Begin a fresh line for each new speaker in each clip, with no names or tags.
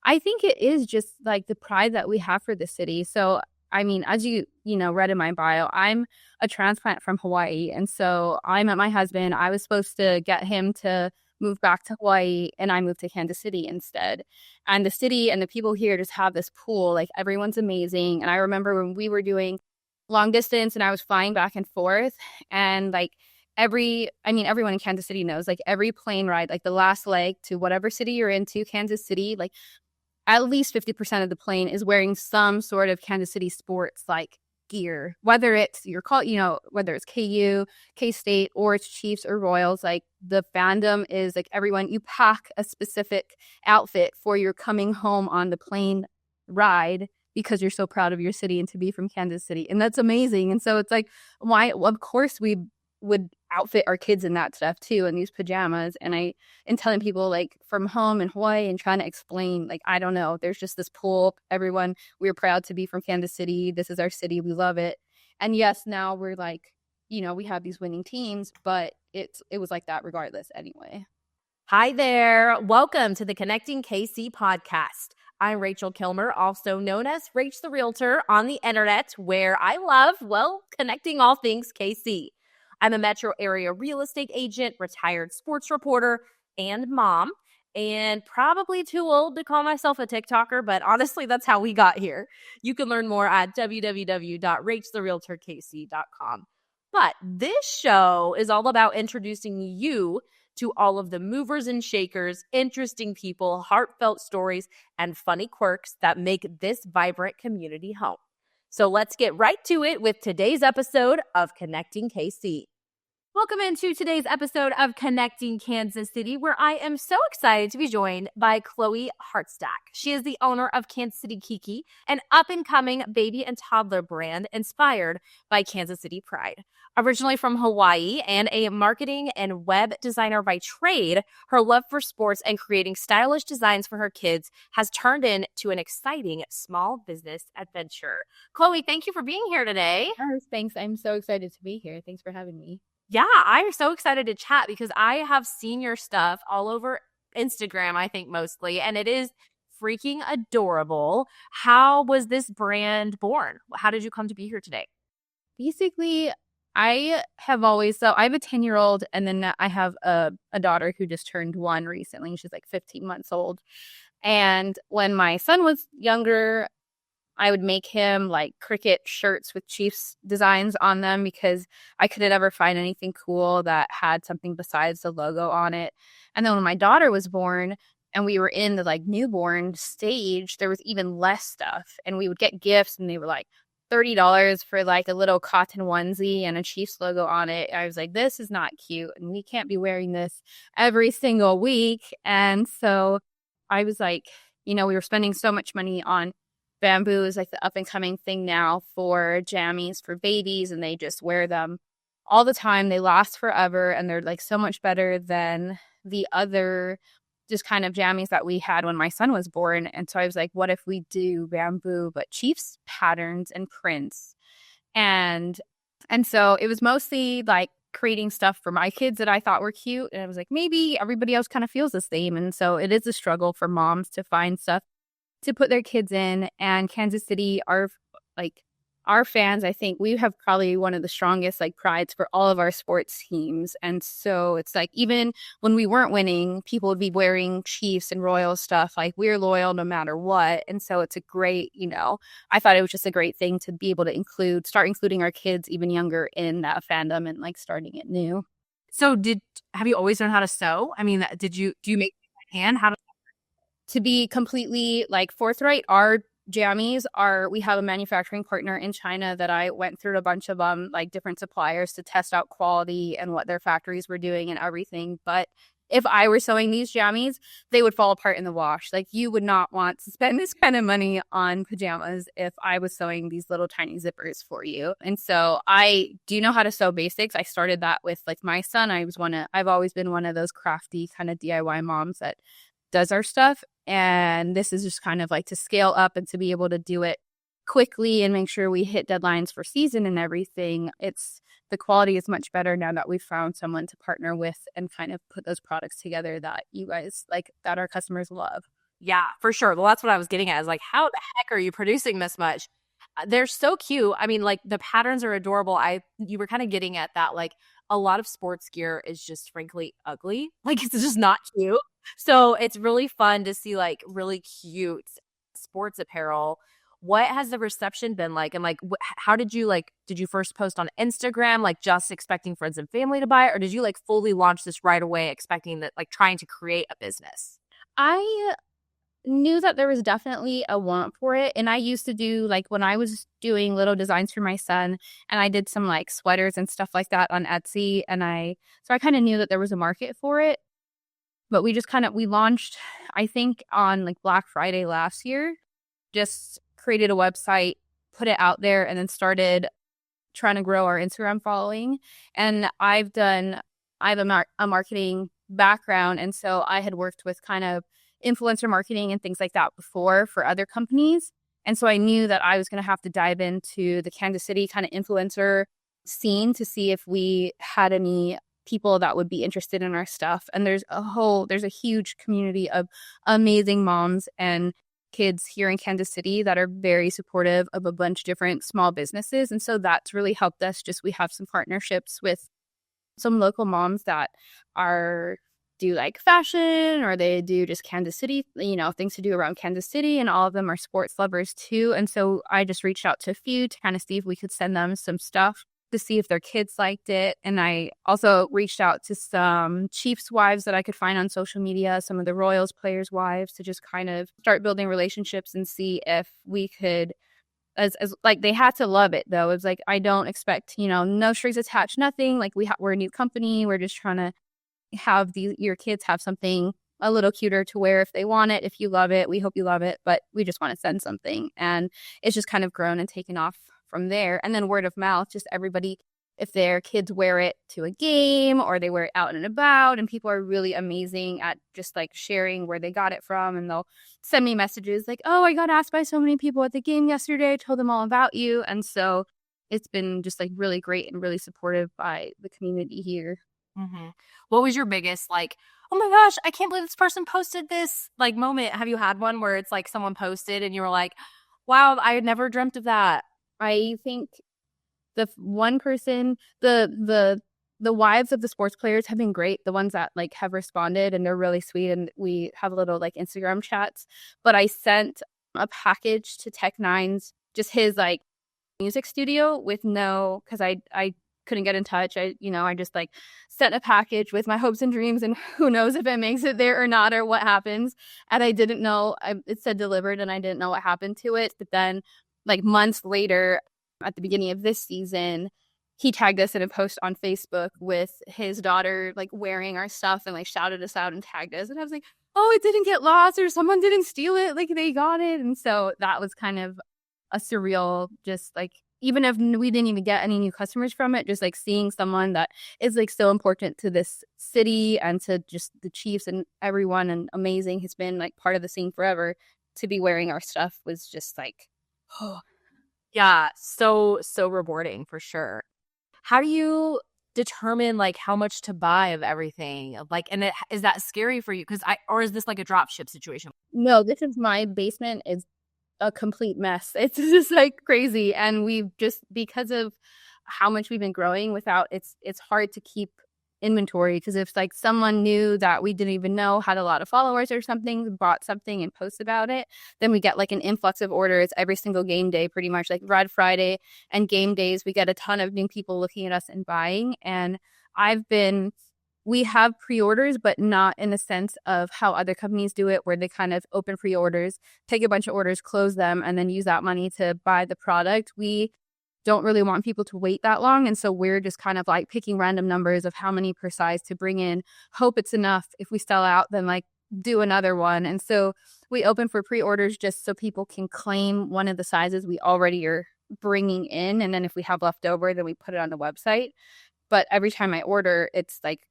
I think it is just like the pride that we have for the city. So, I mean, as you read in my bio, I'm a transplant from Hawaii. And so I met my husband. I was supposed to get him to move back to Hawaii, and I moved to Kansas City instead. And the city and the people here just have this pool. Like, everyone's amazing. And I remember when we were doing long distance and I was flying back and forth, and like everyone in Kansas City knows, like, every plane ride, like the last leg to whatever city you're into, Kansas City, like at least 50% of the plane is wearing some sort of Kansas City sports like gear, whether it's whether it's KU, K-State, or it's Chiefs or Royals. Like, the fandom is like everyone, you pack a specific outfit for your coming home on the plane ride because you're so proud of your city and to be from Kansas City. And that's amazing. And so it's like, why, of course we would outfit our kids in that stuff too, in these pajamas. And telling people like from home in Hawaii and trying to explain, like, I don't know, there's just this pull. Everyone, we're proud to be from Kansas City. This is our city. We love it. And yes, now we're like, we have these winning teams, but it was like that regardless anyway.
Hi there. Welcome to the Connecting KC podcast. I'm Rachel.Kilmer, also known as Rach the Realtor on the internet, where I love, connecting all things KC. I'm a metro area real estate agent, retired sports reporter, and mom, and probably too old to call myself a TikToker, but honestly, that's how we got here. You can learn more at www.rachetherealtorkc.com. But this show is all about introducing you to all of the movers and shakers, interesting people, heartfelt stories, and funny quirks that make this vibrant community home. So let's get right to it with today's episode of Connecting KC. Welcome into today's episode of Connecting Kansas City, where I am so excited to be joined by Chloe Hartstack. She is the owner of Kansas City Keiki, an up-and-coming baby and toddler brand inspired by Kansas City pride. Originally from Hawaii and a marketing and web designer by trade, her love for sports and creating stylish designs for her kids has turned into an exciting small business adventure. Chloe, thank you for being here today.
Thanks. I'm so excited to be here. Thanks for having me.
Yeah, I'm so excited to chat because I have seen your stuff all over Instagram, I think mostly, and it is freaking adorable. How was this brand born? How did you come to be here today?
Basically, I have a 10-year-old, and then I have a daughter who just turned 1 recently. She's like 15 months old. And when my son was younger, I would make him like cricket shirts with Chiefs designs on them because I couldn't ever find anything cool that had something besides the logo on it. And then when my daughter was born and we were in the like newborn stage, there was even less stuff. And we would get gifts and they were like $30 for like a little cotton onesie and a Chiefs logo on it. I was like, this is not cute and we can't be wearing this every single week. And so I was like, we were spending so much money on bamboo is like the up and coming thing now for jammies for babies, and they just wear them all the time. They last forever, and they're like so much better than the other just kind of jammies that we had when my son was born. And so I was like, what if we do bamboo but Chiefs patterns and prints? And so it was mostly like creating stuff for my kids that I thought were cute, and I was like, maybe everybody else kind of feels the same. And so it is a struggle for moms to find stuff to put their kids in. And Kansas City, our fans, I think we have probably one of the strongest like prides for all of our sports teams. And so it's like, even when we weren't winning, people would be wearing Chiefs and Royals stuff. Like, we're loyal no matter what. And so it's a great, I thought it was just a great thing to be able to start including our kids even younger in that fandom and like starting it new.
So have you always known how to sew? I mean, do you make by hand?
To be completely like forthright, our jammies we have a manufacturing partner in China that I went through a bunch of like different suppliers to test out quality and what their factories were doing and everything. But if I were sewing these jammies, they would fall apart in the wash. Like, you would not want to spend this kind of money on pajamas if I was sewing these little tiny zippers for you. And so I do know how to sew basics. I started that with like my son. I've always been one of those crafty kind of DIY moms that does our stuff. And this is just kind of like to scale up and to be able to do it quickly and make sure we hit deadlines for season and everything. The quality is much better now that we've found someone to partner with and kind of put those products together that you guys like, that our customers love.
Yeah, for sure. Well, that's what I was getting at is like, how the heck are you producing this much? They're so cute. I mean, like the patterns are adorable. You were kind of getting at that. Like a lot of sports gear is just frankly ugly. Like it's just not cute. So it's really fun to see like really cute sports apparel. What has the reception been like? And like, how did you like? Did you first post on Instagram, like just expecting friends and family to buy it, or did you like fully launch this right away, expecting that, like trying to create a business?
I knew that there was definitely a want for it. And I used to do like when I was doing little designs for my son, and I did some like sweaters and stuff like that on Etsy. So I kind of knew that there was a market for it. But we launched, I think, on like Black Friday last year, just created a website, put it out there, and then started trying to grow our Instagram following. And I have a marketing background. And so I had worked with kind of influencer marketing and things like that before for other companies. And so I knew that I was going to have to dive into the Kansas City kind of influencer scene to see if we had any people that would be interested in our stuff. And there's a huge community of amazing moms and kids here in Kansas City that are very supportive of a bunch of different small businesses. And so that's really helped us. We have some partnerships with some local moms that are do like fashion, or they do just Kansas City, things to do around Kansas City. And all of them are sports lovers too. And so I just reached out to a few to kind of see if we could send them some stuff to see if their kids liked it. And I also reached out to some Chiefs wives that I could find on social media, some of the Royals players' wives, to just kind of start building relationships and see if we could, as like, they had to love it though. It's like, I don't expect, no strings attached, nothing. Like we're a new company. We're just trying to have your kids have something a little cuter to wear if they want it. If you love it, we hope you love it, but we just want to send something. And it's just kind of grown and taken off from there. And then word of mouth, just everybody, if their kids wear it to a game or they wear it out and about, and people are really amazing at just like sharing where they got it from. And they'll send me messages like, oh, I got asked by so many people at the game yesterday. I told them all about you. And so it's been just like really great and really supportive by the community here.
Mm-hmm. What was your biggest like, oh my gosh, I can't believe this person posted this like moment? Have you had one where it's like someone posted and you were like, wow, I had never dreamt of that?
I think the one person, the wives of the sports players have been great. The ones that like have responded, and they're really sweet, and we have little like Instagram chats. But I sent a package to Tech Nine's, just his like music studio, with no, because I couldn't get in touch. I just like sent a package with my hopes and dreams, and who knows if it makes it there or not, or what happens. And I didn't know, it said delivered, and I didn't know what happened to it. But then like months later, at the beginning of this season, he tagged us in a post on Facebook with his daughter like wearing our stuff, and like shouted us out and tagged us. And I was like, oh, it didn't get lost, or someone didn't steal it. Like they got it. And so that was kind of a surreal, just like, even if we didn't even get any new customers from it, just like seeing someone that is like so important to this city and to just the Chiefs and everyone, and amazing, has been like part of the scene forever, to be wearing our stuff was just like, oh.
Yeah, so rewarding for sure. How do you determine like how much to buy of everything? Like, and is that scary for you? Or is this like a drop ship situation?
No, this is, my basement is a complete mess. It's just like crazy. And we've just, because of how much we've been growing without, it's hard to keep inventory, because if like someone new that we didn't even know had a lot of followers or something, bought something and post about it, then we get like an influx of orders every single game day, pretty much. Like Red Friday and game days, we get a ton of new people looking at us and buying. And we have pre-orders, but not in the sense of how other companies do it, where they kind of open pre-orders, take a bunch of orders, close them, and then use that money to buy the product. We don't really want people to wait that long. And so we're just kind of like picking random numbers of how many per size to bring in, hope it's enough. If we sell out, then like do another one. And so we open for pre-orders just so people can claim one of the sizes we already are bringing in. And then if we have left over, then we put it on the website. But every time I order, it's like,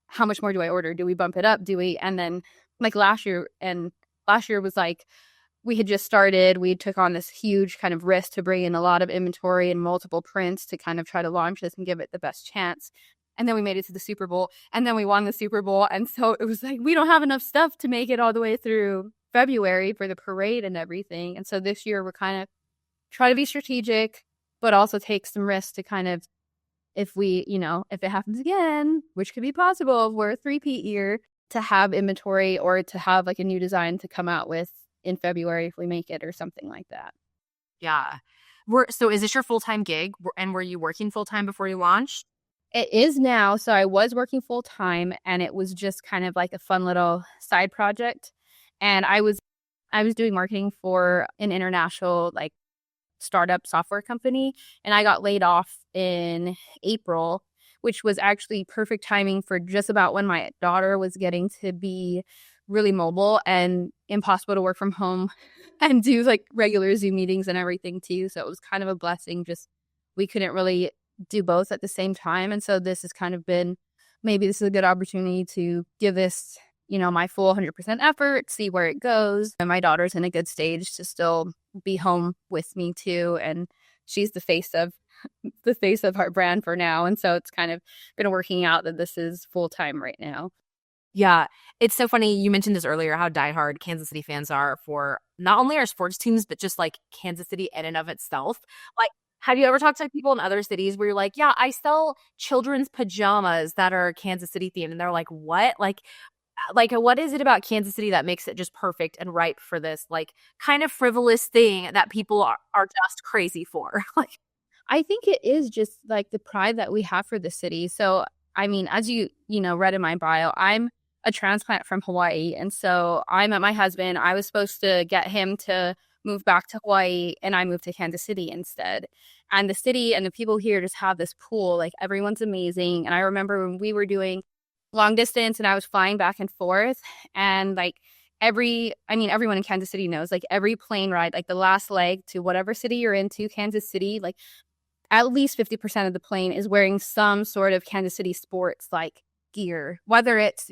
how much more do I order? Do we bump it up? And then like last year was like, we had just started, we took on this huge kind of risk to bring in a lot of inventory and multiple prints to kind of try to launch this and give it the best chance. And then we made it to the Super Bowl, and then we won the Super Bowl. And so it was like, we don't have enough stuff to make it all the way through February for the parade and everything. And so this year we're kind of try to be strategic, but also take some risks to kind of, if we, if it happens again, which could be possible, if we're a three-peat year, to have inventory or to have like a new design to come out with in February if we make it or something like that.
Yeah. So is this your full-time gig? And were you working full-time before you launched?
It is now. So I was working full time and it was just kind of like a fun little side project. And I was doing marketing for an international like startup software company, and I got laid off in April, which was actually perfect timing for just about when my daughter was getting to be really mobile and impossible to work from home and do like regular Zoom meetings and everything too. So it was kind of a blessing. Just we couldn't really do both at the same time. And so this has kind of been, maybe this is a good opportunity to give this, my full 100% effort, see where it goes. And my daughter's in a good stage to still be home with me too. And she's the face of our brand for now. And so it's kind of been working out that this is full time right now.
Yeah, it's so funny. You mentioned this earlier, how diehard Kansas City fans are for not only our sports teams, but just like Kansas City in and of itself. Like, have you ever talked to people in other cities where you're like, yeah, I sell children's pajamas that are Kansas City themed? And they're like, what? Like what is it about Kansas City that makes it just perfect and ripe for this like kind of frivolous thing that people are just crazy for? Like,
I think it is just like the pride that we have for the city. So, I mean, as read in my bio, I'm a transplant from Hawaii. And so I met my husband. I was supposed to get him to move back to Hawaii, and I moved to Kansas City instead. And the city and the people here just have this pool. Like, everyone's amazing. And I remember when we were doing long distance and I was flying back and forth, and like everyone in Kansas City knows, like every plane ride, like the last leg to whatever city you're into, Kansas City, like at least 50% of the plane is wearing some sort of Kansas City sports like gear, whether it's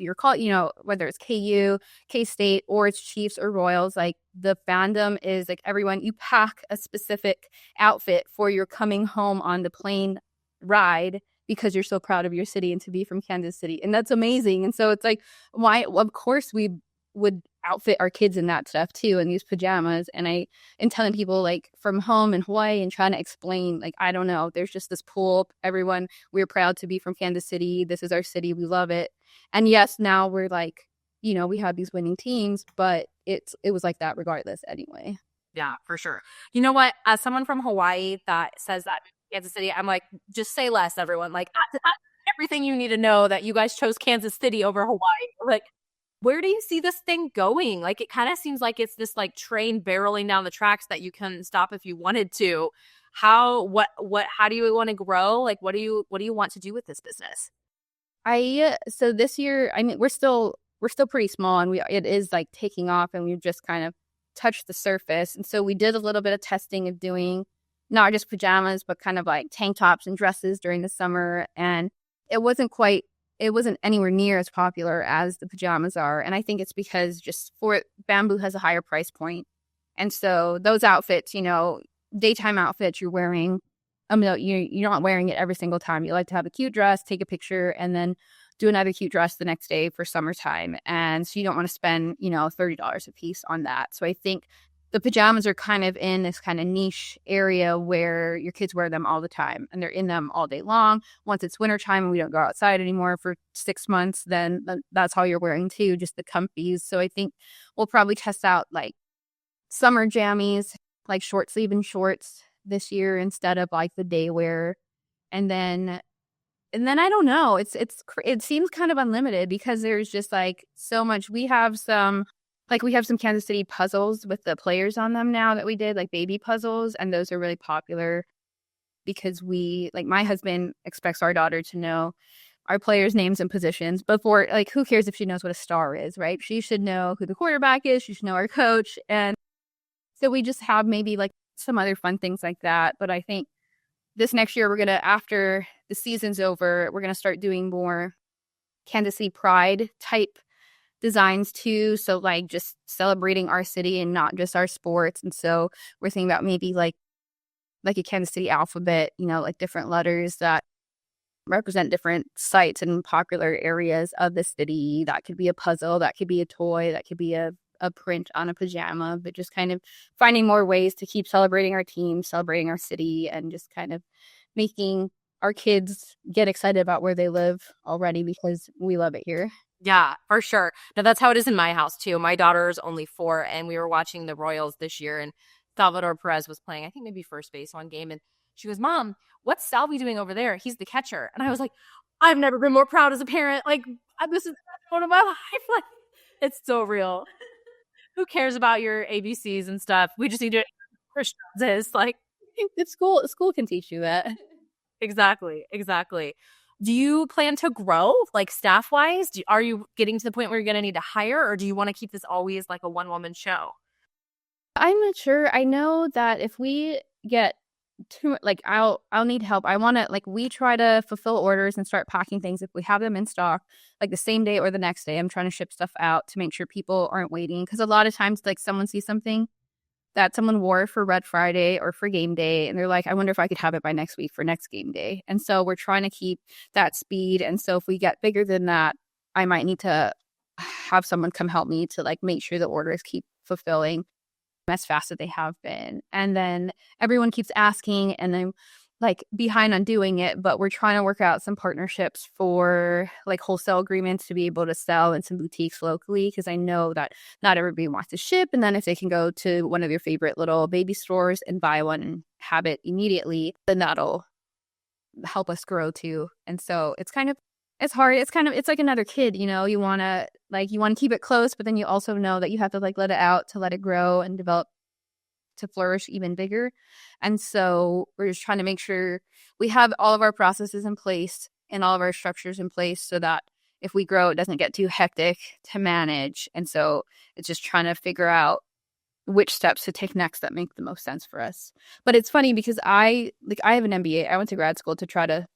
whether it's KU, K-State, or it's Chiefs or Royals. Like, the fandom is like everyone, you pack a specific outfit for your coming home on the plane ride because you're so proud of your city and to be from Kansas City. And that's amazing. And so it's like, why, of course we would outfit our kids in that stuff too, and these pajamas. And telling people like from home in Hawaii and trying to explain, like, I don't know, there's just this pool. Everyone, we're proud to be from Kansas City. This is our city. We love it. And yes, now we're like, we have these winning teams, but it was like that regardless anyway.
yeah, for sure. You know what? As someone from Hawaii that says that Kansas City, I'm like, just say less, everyone. Like, everything you need to know that you guys chose Kansas City over Hawaii. Like, where do you see this thing going? Like, it kind of seems like it's this like train barreling down the tracks that you can stop if you wanted to. How do you want to grow? Like, what do you want to do with this business?
So this year, I mean, we're still pretty small, and it is like taking off, and we've just kind of touched the surface. And so we did a little bit of testing of doing not just pajamas, but kind of like tank tops and dresses during the summer. And it wasn't anywhere near as popular as the pajamas are. And I think it's because bamboo has a higher price point. And so those outfits, daytime outfits, you're wearing, you're not wearing it every single time. You like to have a cute dress, take a picture, and then do another cute dress the next day for summertime. And so you don't want to spend, $30 a piece on that. So I think the pajamas are kind of in this kind of niche area where your kids wear them all the time and they're in them all day long. Once it's wintertime and we don't go outside anymore for 6 months, then that's all you're wearing too, just the comfies. So I think we'll probably test out like summer jammies, like short sleeve and shorts this year instead of like the day wear. And then I don't know. It seems kind of unlimited because there's just like so much. We have some Kansas City puzzles with the players on them now that we did, like baby puzzles, and those are really popular because my husband expects our daughter to know our players' names and positions before, like, who cares if she knows what a star is, right? She should know who the quarterback is. She should know our coach. And so we just have maybe like some other fun things like that. But I think this next year after the season's over, we're going to start doing more Kansas City pride type designs too. So like just celebrating our city and not just our sports. And so we're thinking about maybe like a Kansas City alphabet, like different letters that represent different sites and popular areas of the city. That could be a puzzle, that could be a toy, that could be a a print on a pajama, but just kind of finding more ways to keep celebrating our team, celebrating our city, and just kind of making our kids get excited about where they live already because we love it here.
Yeah, for sure. Now that's how it is in my house too. My daughter's only 4, and we were watching the Royals this year, and Salvador Perez was playing, I think maybe first base one game, and she goes, "Mom, what's Salvi doing over there? He's the catcher." And I was like, "I've never been more proud as a parent. Like, this is one of my life. Like, it's so real. Who cares about your ABCs and stuff? We just need to Christians is like."
It's school can teach you that.
Exactly, exactly. Do you plan to grow, like, staff-wise? Are you getting to the point where you're gonna need to hire, or do you wanna keep this always like a one-woman show?
I'm not sure. I know that if we get too like I'll need help. I want to like we try to fulfill orders and start packing things if we have them in stock like the same day or the next day. I'm trying to ship stuff out to make sure people aren't waiting because a lot of times like someone sees something that someone wore for Red Friday or for game day and they're like, I wonder if I could have it by next week for next game day. And so we're trying to keep that speed. And so if we get bigger than that, I might need to have someone come help me to like make sure the orders keep fulfilling as fast as they have been. And then everyone keeps asking and I'm like behind on doing it, but we're trying to work out some partnerships for like wholesale agreements to be able to sell in some boutiques locally because I know that not everybody wants to ship. And then if they can go to one of your favorite little baby stores and buy one and have it immediately, then that'll help us grow too. And so it's hard. It's like another kid, you know, you want to keep it close, but then you also know that you have to like let it out to let it grow and develop to flourish even bigger. And so we're just trying to make sure we have all of our processes in place and all of our structures in place so that if we grow, it doesn't get too hectic to manage. And so it's just trying to figure out which steps to take next that make the most sense for us. But it's funny because I have an MBA. I went to grad school to try to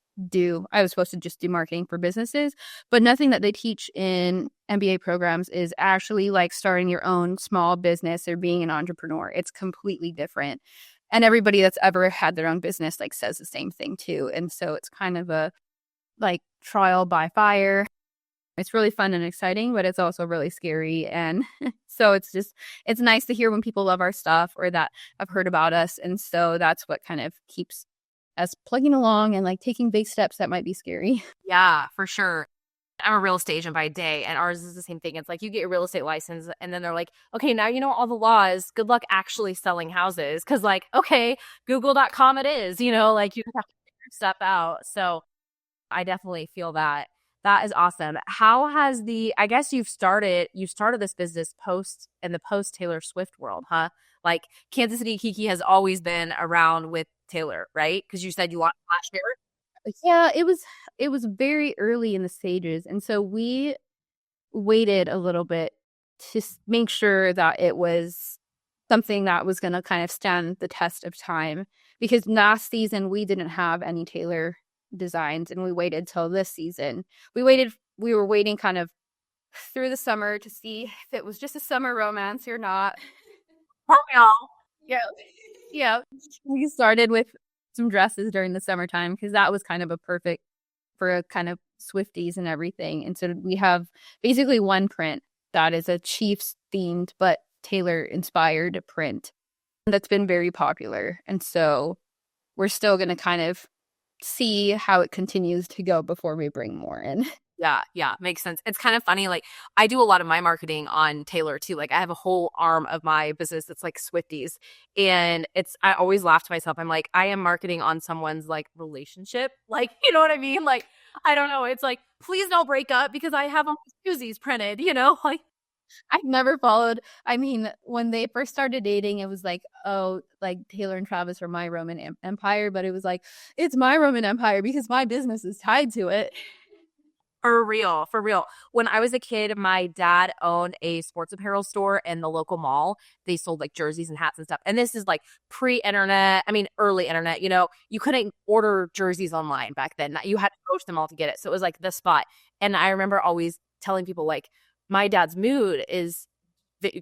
I was supposed to just do marketing for businesses, but nothing that they teach in MBA programs is actually like starting your own small business or being an entrepreneur. It's completely different. And everybody that's ever had their own business like says the same thing too. And so it's kind of a like trial by fire. It's really fun and exciting, but it's also really scary. And so it's nice to hear when people love our stuff or that have heard about us. And so that's what kind of keeps us plugging along and like taking big steps that might be scary.
Yeah, for sure. I'm a real estate agent by day, and ours is the same thing. It's like you get your real estate license, and then they're like, okay, now you know all the laws. Good luck actually selling houses. Because, like, okay, Google.com it is, you know, like you have to figure stuff out. So I definitely feel that. That is awesome. How has I guess you started this business in the post Taylor Swift world, huh? Like Kansas City Keiki has always been around with Taylor, right? Because you said you launched last year.
Yeah, it was very early in the stages. And so we waited a little bit to make sure that it was something that was going to kind of stand the test of time. Because last season we didn't have any Taylor designs and we waited till this season. We were waiting kind of through the summer to see if it was just a summer romance or not.
Oh, y'all.
Yeah. Yeah. We started with some dresses during the summertime because that was kind of a perfect for a kind of Swifties and everything. And so we have basically one print that is a Chiefs themed but Taylor inspired print that's been very popular. And so we're still going to kind of see how it continues to go before we bring more in.
Yeah, makes sense. It's kind of funny. Like, I do a lot of my marketing on Taylor too. Like, I have a whole arm of my business that's like Swifties. And I always laugh to myself. I'm like, I am marketing on someone's like relationship. Like, you know what I mean? Like, I don't know. It's like, please don't break up because I have all these koozies printed, you know? Like,
I've never followed. I mean, when they first started dating, it was like, oh, like Taylor and Travis are my Roman empire. But it was like, it's my Roman empire because my business is tied to it.
for real, for real. When I was a kid, my dad owned a sports apparel store in the local mall. They sold like jerseys and hats and stuff. And this is like pre-internet, I mean, early internet, you know, you couldn't order jerseys online back then. You had to go to the mall to get it. So it was like the spot. And I remember always telling people like, my dad's mood is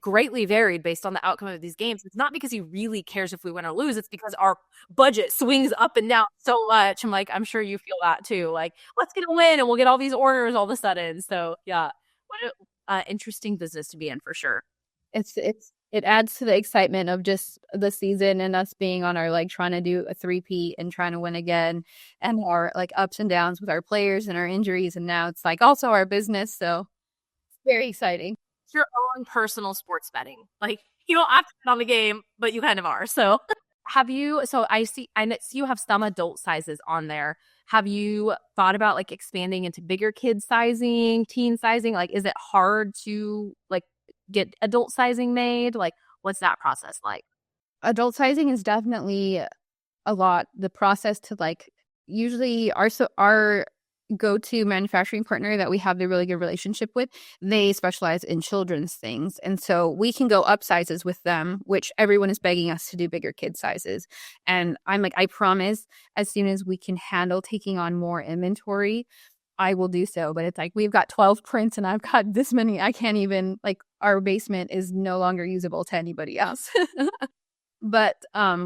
greatly varied based on the outcome of these games. It's not because he really cares if we win or lose. It's because our budget swings up and down so much. I'm like, I'm sure you feel that too. Like, let's get a win and we'll get all these orders all of a sudden. So yeah, what an interesting business to be in for sure.
It adds to the excitement of just the season and us being on our like trying to do a three-peat and trying to win again, and our like ups and downs with our players and our injuries, and now it's like also our business, so it's very exciting.
It's your own personal sports betting. Like you don't have to bet on the game, but you kind of are. So I see you have some adult sizes on there. Have you thought about like expanding into bigger kid sizing, teen sizing? Like, is it hard to like get adult sizing made? Like, what's that process like?
Adult sizing is definitely a lot. The process to like usually our go-to manufacturing partner that we have the really good relationship with, they specialize in children's things, and so we can go up sizes with them, which everyone is begging us to do bigger kid sizes. And I'm like, I promise, as soon as we can handle taking on more inventory, I will do so. But it's like we've got 12 prints and I've got this many. I can't even, like, our basement is no longer usable to anybody else. But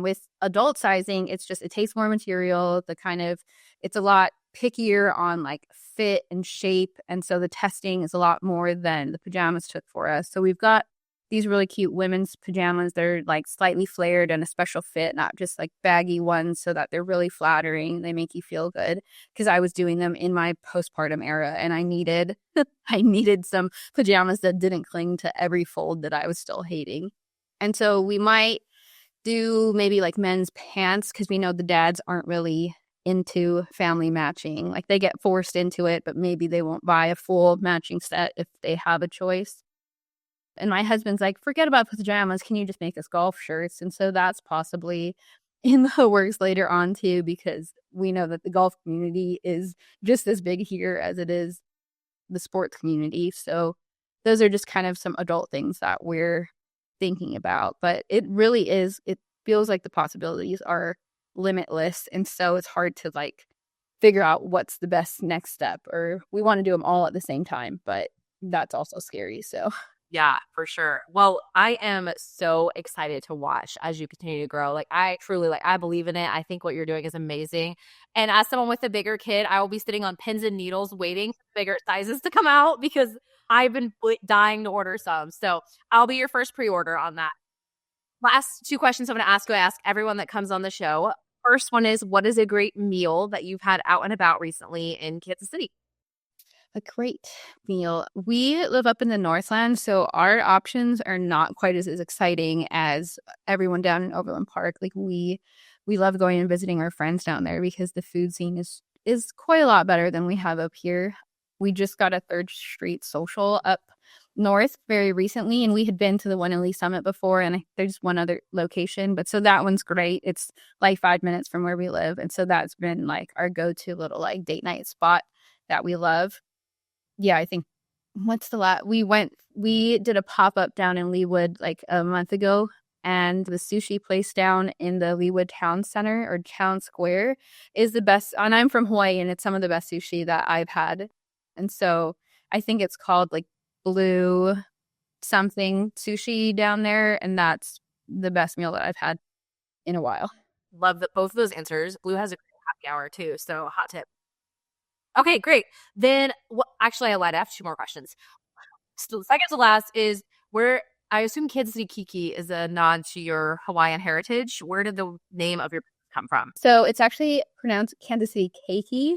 with adult sizing, it's just, it takes more material. It's a lot pickier on like fit and shape. And so the testing is a lot more than the pajamas took for us. So we've got these really cute women's pajamas. They're like slightly flared and a special fit, not just like baggy ones, so that they're really flattering. They make you feel good, because I was doing them in my postpartum era and I needed I needed some pajamas that didn't cling to every fold that I was still hating. And so we might do maybe like men's pants, because we know the dads aren't really into family matching. Like, they get forced into it, but maybe they won't buy a full matching set if they have a choice. And my husband's like, forget about pajamas. Can you just make us golf shirts? And so that's possibly in the works later on too, because we know that the golf community is just as big here as it is the sports community. So those are just kind of some adult things that we're thinking about. But it really is, it feels like the possibilities are limitless. And so it's hard to like figure out what's the best next step, or we want to do them all at the same time, but that's also scary. So
Yeah, for sure. Well, I am so excited to watch as you continue to grow. Like, I truly, like, I believe in it. I think what you're doing is amazing. And as someone with a bigger kid, I will be sitting on pins and needles waiting for bigger sizes to come out, because I've been dying to order some. So I'll be your first pre-order on that. Last two questions I'm going to ask you. I ask everyone that comes on the show. First one is, what is a great meal that you've had out and about recently in Kansas City?
a great meal. We live up in the Northland, so our options are not quite as exciting as everyone down in Overland Park. Like, we love going and visiting our friends down there because the food scene is quite a lot better than we have up here. We just got a Third Street social up north very recently, and we had been to the one in Lee Summit before, and there's one other location, but so that one's great. It's like 5 minutes from where we live, and so that's been like our go-to little like date night spot that we love. Yeah, I think we did a pop-up down in Leawood like a month ago, and the sushi place down in the Leawood Town Center or Town Square is the best. And I'm from Hawaii, and it's some of the best sushi that I've had. And so I think it's called like Blue something sushi down there, and that's the best meal that I've had in a while.
Love that both of those answers. Blue has a great happy hour too, so hot tip. Okay, great. Then, actually, I lied. I have two more questions. So the second to last is, where I assume Kansas City Keiki is a nod to your Hawaiian heritage. Where did the name of your business come from?
So it's actually pronounced Kansas City Keiki.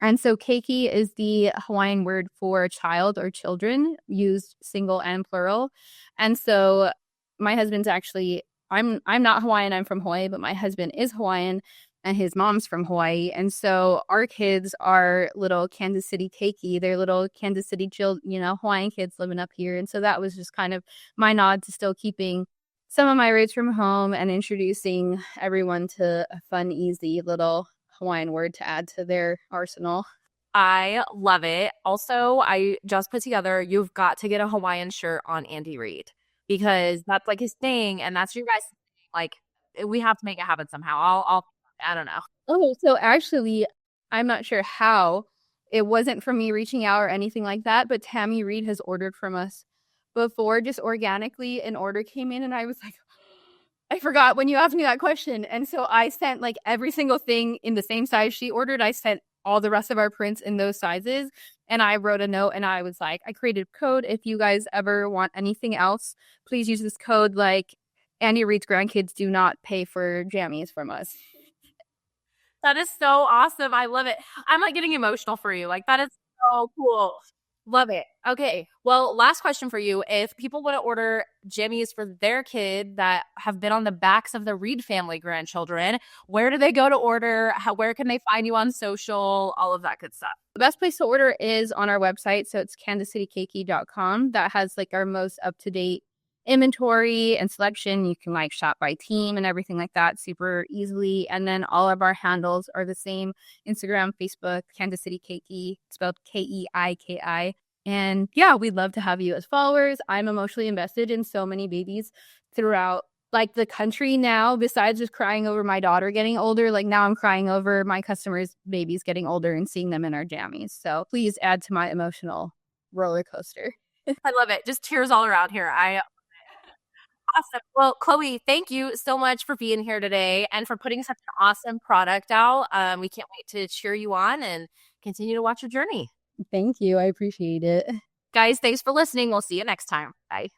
And so keiki is the Hawaiian word for child or children, used single and plural. And so my husband's actually, I'm not Hawaiian, I'm from Hawaii, but my husband is Hawaiian and his mom's from Hawaii. And so our kids are little Kansas City Keiki. They're little Kansas City Hawaiian kids living up here. And so that was just kind of my nod to still keeping some of my roots from home and introducing everyone to a fun, easy little Hawaiian word to add to their arsenal.
I love it. Also, I just put together, you've got to get a Hawaiian shirt on Andy Reid, because that's like his thing, and that's your guys' thing. Like, we have to make it happen somehow. I don't know.
Oh, so actually, I'm not sure how. It wasn't from me reaching out or anything like that, but Tammy Reid has ordered from us before, just organically. An order came in, and I was like, I forgot when you asked me that question. And so I sent like every single thing in the same size she ordered. I sent all the rest of our prints in those sizes. And I wrote a note and I was like, I created a code. If you guys ever want anything else, please use this code. Like, Annie Reed's grandkids do not pay for jammies from us.
That is so awesome. I love it. I'm like getting emotional for you. Like, that is so cool. Love it. Okay. Well, last question for you. If people want to order jammies for their kid that have been on the backs of the Reed family grandchildren, where do they go to order? Where can they find you on social? All of that good stuff.
The best place to order is on our website. So it's kansascitykeiki.com. That has like our most up-to-date inventory and selection. You can like shop by team and everything like that super easily. And then all of our handles are the same: Instagram, Facebook, Kansas City Keiki, spelled Keiki. And yeah, we'd love to have you as followers. I'm emotionally invested in so many babies throughout like the country now. Besides just crying over my daughter getting older, like now I'm crying over my customers' babies getting older and seeing them in our jammies. So please add to my emotional roller coaster.
I love it. Just tears all around here. Awesome. Well, Chloe, thank you so much for being here today and for putting such an awesome product out. We can't wait to cheer you on and continue to watch your journey.
Thank you. I appreciate it.
Guys, thanks for listening. We'll see you next time. Bye.